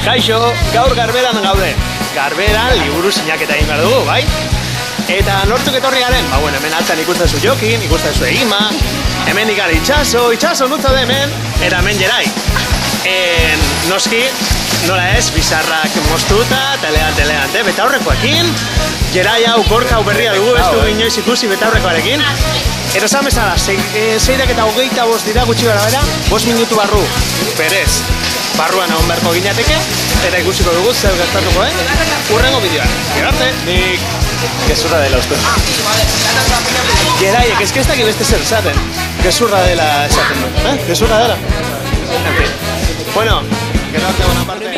Kaixo, gaur Garberan gaude. Garberan liburu sinaketa egin behar dugu, bai? Eta nortzuk etorri garen? Ba, bueno, hemen altzan ikusten zu Jokin, ikusten zu Egima, hemen ikar Itxaso nutza da hemen, eta hemen Jerai. Noski, nola ez, bizarrak moztuta, elegante, betaurrekoekin. Jerai hau gorka hau berria dugu, ez du inoiz ikusi betaurrekoarekin. Eta esan bezala, 6:25 dira gutxi gara bera, 5 minutu barru, berez, barruan egon beharko ginateke, eta ikusiko dugu zer gertatuko, urrengo bideoan. Gero arte, nik gezurra dela uste. Geraiek, ez dakit beste zer esaten, gezurra dela esaten du, gezurra dela. En fin. Bueno, gero arte bona parte.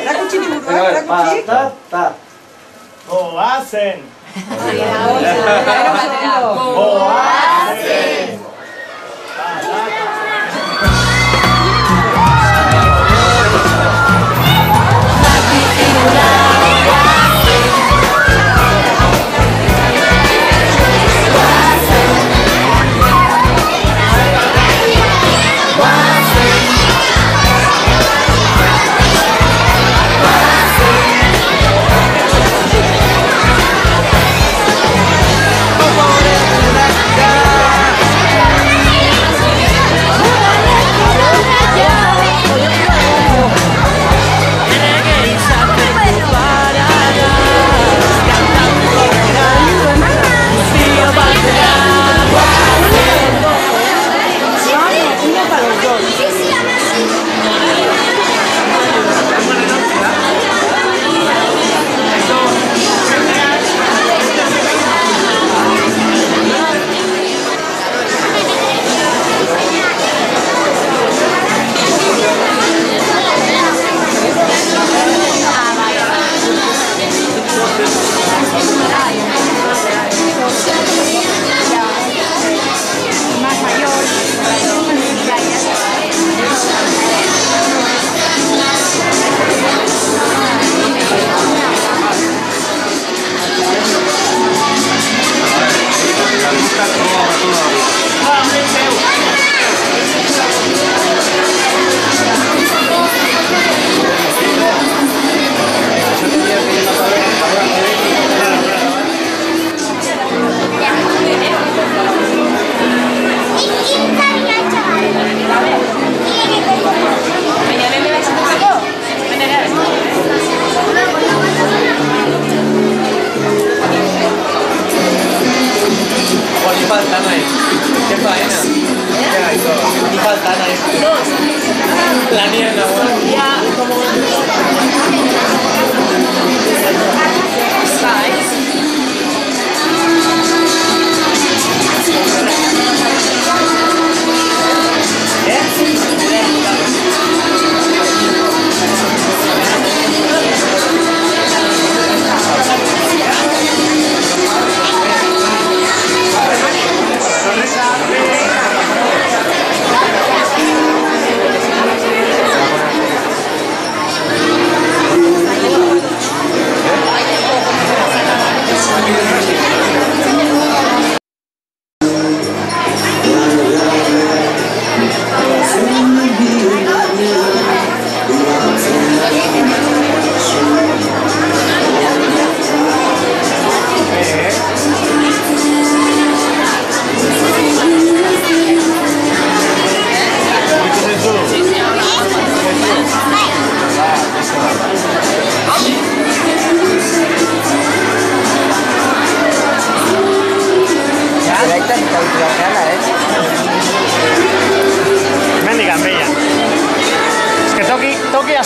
La canción Goazen! Goazen! Por el huracán.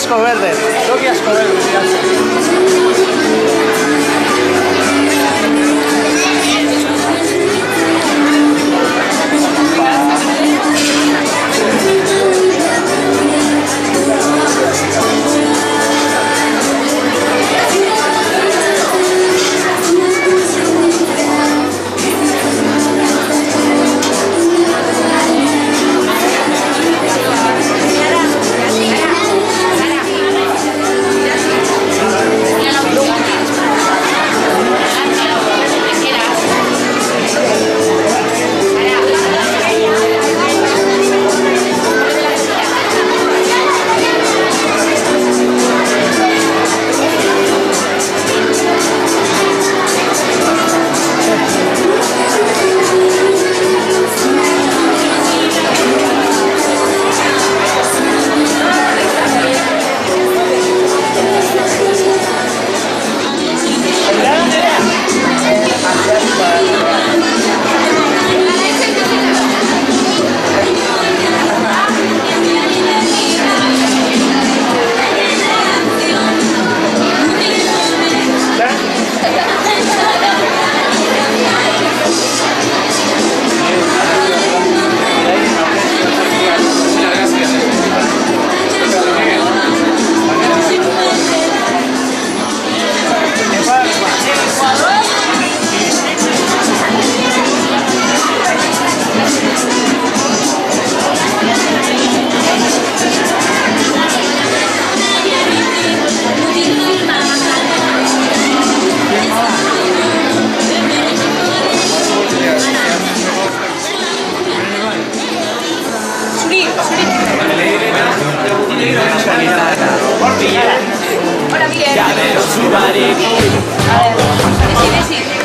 asko berde. Toki asko berde. Hola, Miguel. Gabero Zubarik. A ver, decir.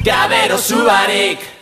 Gabero Zubarik.